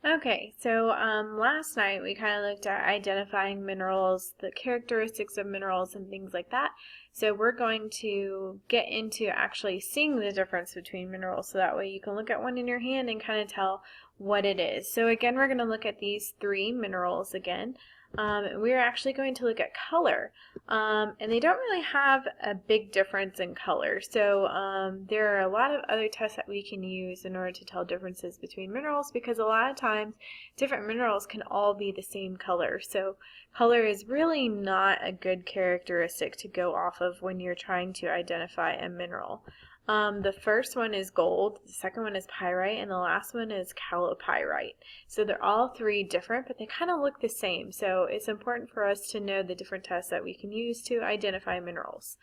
Okay, so last night we kind of looked at identifying minerals, the characteristics of minerals and things like that. So we're going to get into actually seeing the difference between minerals so that way you can look at one in your hand and kind of tell what it is. So again, we're going to look at these three minerals again. We're actually going to look at color. And they don't really have a big difference in color. So there are a lot of other tests that we can use in order to tell differences between minerals because a lot of times different minerals can all be the same color. So color is really not a good characteristic to go off of when you're trying to identify a mineral. The first one is gold, the second one is pyrite, and the last one is chalcopyrite. So they're all three different, but they kind of look the same. So it's important for us to know the different tests that we can use to identify minerals.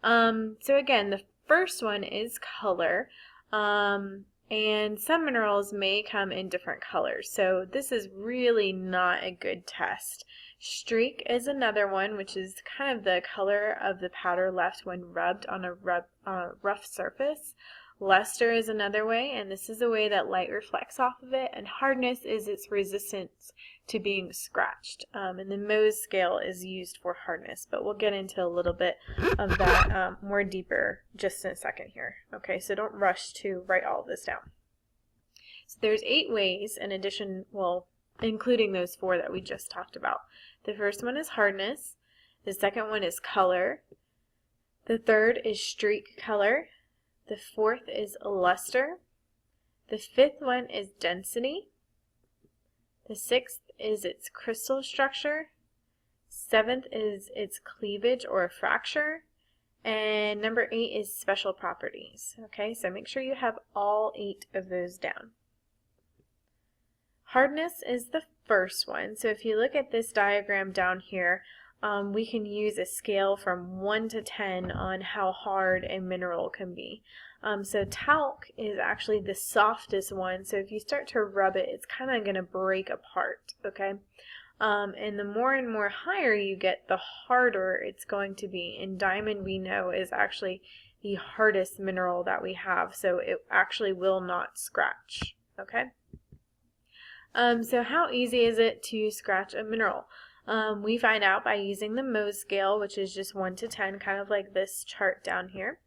So again, the first one is color. And some minerals may come in different colors. So this is really not a good test. Streak is another one, which is kind of the color of the powder left when rubbed on a rough surface. Luster is another way, and this is a way that light reflects off of it. And hardness is its resistance to being scratched. And the Mohs scale is used for hardness, but we'll get into a little bit of that more deeper just in a second here. Okay, so don't rush to write all of this down. So there's 8 ways in addition, well, including those 4 that we just talked about. The first one is hardness. The second one is color. The third is streak color. The fourth is luster. The fifth one is density. The sixth is its crystal structure. Seventh is its cleavage or fracture. And number 8 is special properties. Okay, so make sure you have all 8 of those down. Hardness is the first one. So if you look at this diagram down here, we can use a scale from 1 to 10 on how hard a mineral can be. So talc is actually the softest one. So if you start to rub it, it's kind of going to break apart. Okay. And the more and more higher you get, the harder it's going to be. And diamond, we know, is actually the hardest mineral that we have. So it actually will not scratch. Okay. So how easy is it to scratch a mineral? We find out by using the Mohs scale, which is just 1 to 10, kind of like this chart down here.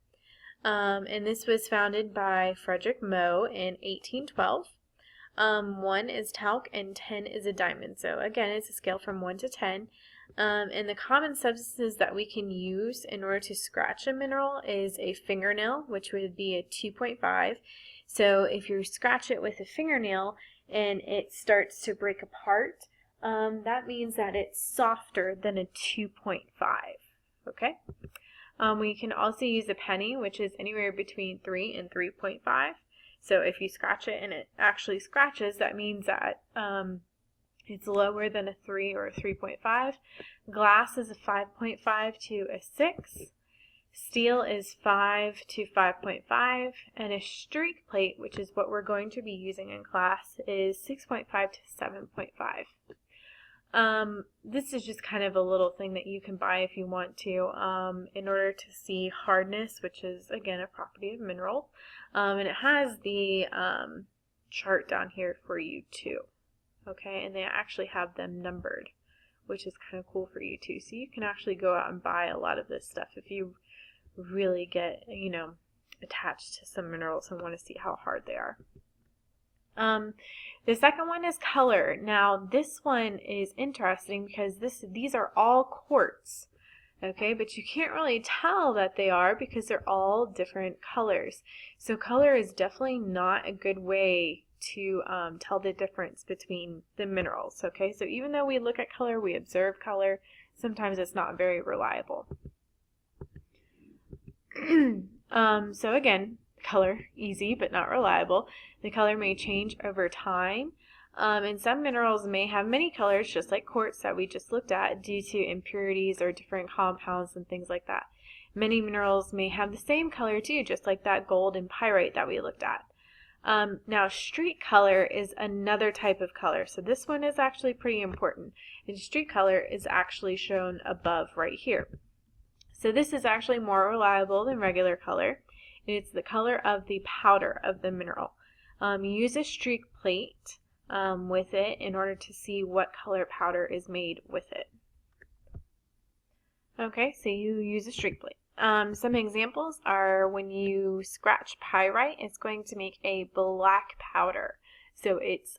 And this was founded by Frederick Mohs in 1812. 1 is talc and 10 is a diamond. So again, it's a scale from 1 to 10. And the common substances that we can use in order to scratch a mineral is a fingernail, which would be a 2.5. So if you scratch it with a fingernail and it starts to break apart, that means that it's softer than a 2.5. Okay? We can also use a penny, which is anywhere between 3 and 3.5. So if you scratch it and it actually scratches, that means that it's lower than a 3 or a 3.5. Glass is a 5.5 to a 6. Steel is 5 to 5.5. And a streak plate, which is what we're going to be using in class, is 6.5 to 7.5. This is just kind of a little thing that you can buy if you want to in order to see hardness, which is again a property of mineral, and it has the chart down here for you too. Okay, and they actually have them numbered, which is kind of cool for you too. So you can actually go out and buy a lot of this stuff if you really get, you know, attached to some minerals and want to see how hard they are. The second one is color. Now this one is interesting because these are all quartz, okay, but you can't really tell that they are because they're all different colors. So color is definitely not a good way to tell the difference between the minerals, okay. So even though we look at color, we observe color, sometimes it's not very reliable. So again, color, easy but not reliable. The color may change over time. And some minerals may have many colors, just like quartz that we just looked at, due to impurities or different compounds and things like that. Many minerals may have the same color too, just like that gold and pyrite that we looked at. Now, streak color is another type of color. So this one is actually pretty important. And streak color is actually shown above right here. So this is actually more reliable than regular color. It's the color of the powder of the mineral. You use a streak plate with it in order to see what color powder is made with it. Okay, so you use a streak plate. Some examples are when you scratch pyrite, it's going to make a black powder. So its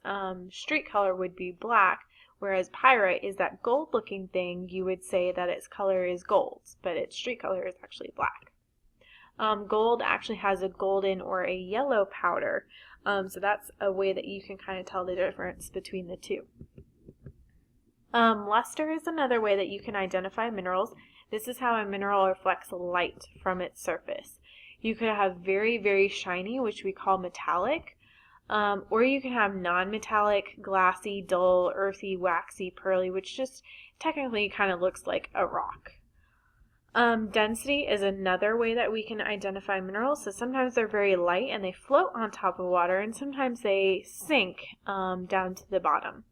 streak color would be black, whereas pyrite is that gold looking thing. You would say that its color is gold, but its streak color is actually black. Gold actually has a golden or a yellow powder, so that's a way that you can kind of tell the difference between the two. Luster is another way that you can identify minerals. This is how a mineral reflects light from its surface. You could have very, very shiny, which we call metallic, or you can have non-metallic, glassy, dull, earthy, waxy, pearly, which just technically kind of looks like a rock. Density is another way that we can identify minerals. So sometimes they're very light and they float on top of water, and sometimes they sink down to the bottom.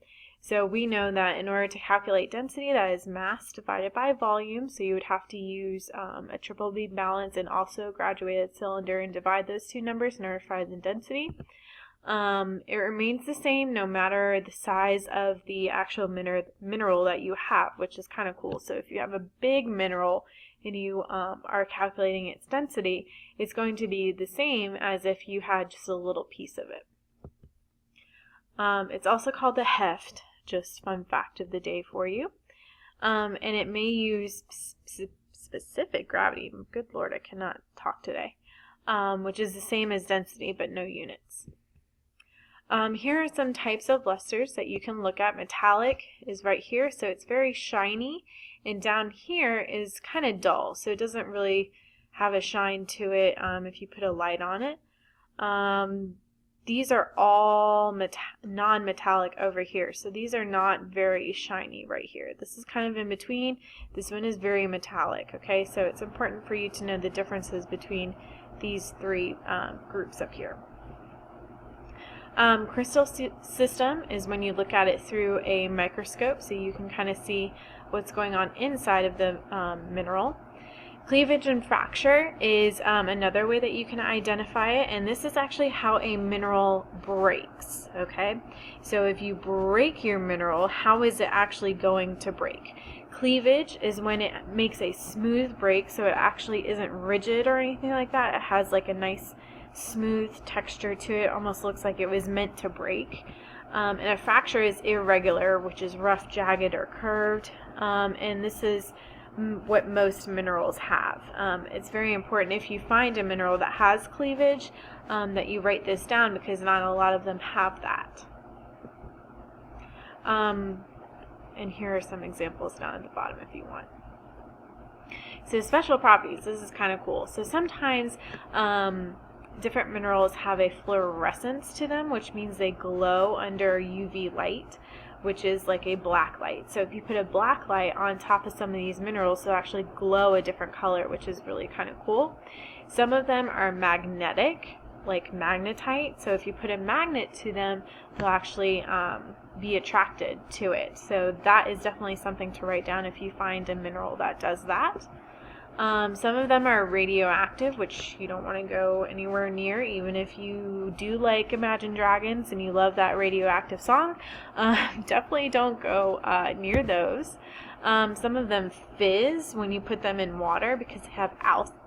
So we know that in order to calculate density, that is mass divided by volume. So you would have to use a triple bead balance and also a graduated cylinder and divide those two numbers in order to find the density. It remains the same no matter the size of the actual mineral that you have, which is kind of cool. So if you have a big mineral and you are calculating its density, it's going to be the same as if you had just a little piece of it. It's also called the heft, just fun fact of the day for you. And it may use specific gravity. Good Lord, I cannot talk today. Which is the same as density, but no units. Here are some types of lusters that you can look at. Metallic is right here, so it's very shiny, and down here is kind of dull, so it doesn't really have a shine to it if you put a light on it. These are all non-metallic over here, so these are not very shiny right here. This is kind of in between. This one is very metallic, okay? So it's important for you to know the differences between these three groups up here. Crystal system is when you look at it through a microscope, so you can kind of see what's going on inside of the mineral. Cleavage and fracture is another way that you can identify it, and this is actually how a mineral breaks, okay? So if you break your mineral, how is it actually going to break? Cleavage is when it makes a smooth break, so it actually isn't rigid or anything like that. It has like a nice smooth texture to it, almost looks like it was meant to break. And a fracture is irregular, which is rough, jagged, or curved, and this is what most minerals have. It's very important if you find a mineral that has cleavage that you write this down, because not a lot of them have that. And here are some examples down at the bottom if you want. So special properties, this is kind of cool. So sometimes different minerals have a fluorescence to them, which means they glow under UV light, which is like a black light. So if you put a black light on top of some of these minerals, they'll actually glow a different color, which is really kind of cool. Some of them are magnetic, like magnetite. So if you put a magnet to them, they'll actually be attracted to it. So that is definitely something to write down if you find a mineral that does that. Some of them are radioactive, which you don't want to go anywhere near, even if you do like Imagine Dragons and you love that radioactive song. Definitely don't go near those. Some of them fizz when you put them in water because they have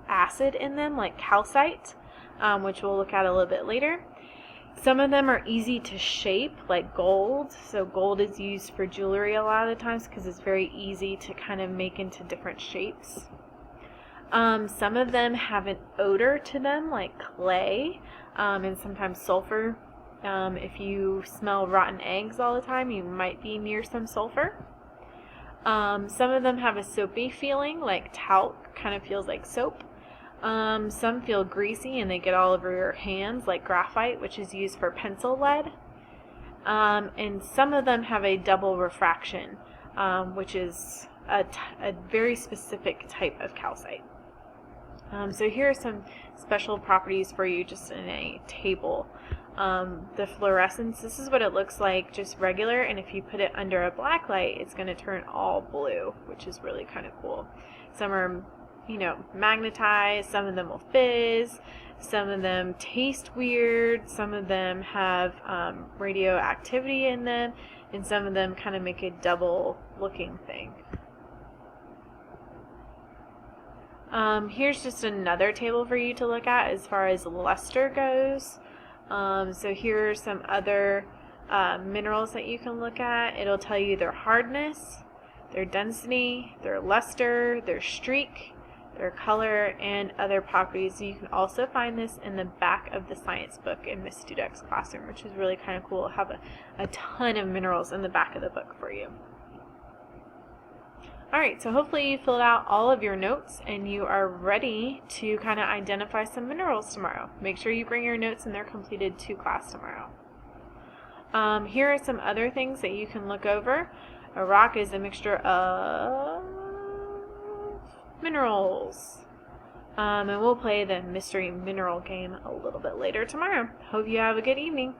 acid in them, like calcite, which we'll look at a little bit later. Some of them are easy to shape, like gold. So gold is used for jewelry a lot of the times because it's very easy to kind of make into different shapes. Some of them have an odor to them, like clay, and sometimes sulfur. If you smell rotten eggs all the time, you might be near some sulfur. Some of them have a soapy feeling, like talc kind of feels like soap. Some feel greasy and they get all over your hands, like graphite, which is used for pencil lead. And some of them have a double refraction, which is a very specific type of calcite. So here are some special properties for you just in a table. The fluorescence, this is what it looks like just regular, and if you put it under a black light, it's going to turn all blue, which is really kind of cool. Some are magnetize, some of them will fizz, some of them taste weird, some of them have radioactivity in them, and some of them kind of make a double looking thing. Here's just another table for you to look at as far as luster goes. So here are some other minerals that you can look at. It'll tell you their hardness, their density, their luster, their streak, their color, and other properties. You can also find this in the back of the science book in Miss Dudek's classroom, which is really kind of cool. I'll have a ton of minerals in the back of the book for you. Alright, so hopefully you filled out all of your notes and you are ready to kind of identify some minerals tomorrow. Make sure you bring your notes and they're completed to class tomorrow. Here are some other things that you can look over. A rock is a mixture of minerals. And we'll play the mystery mineral game a little bit later tomorrow. Hope you have a good evening.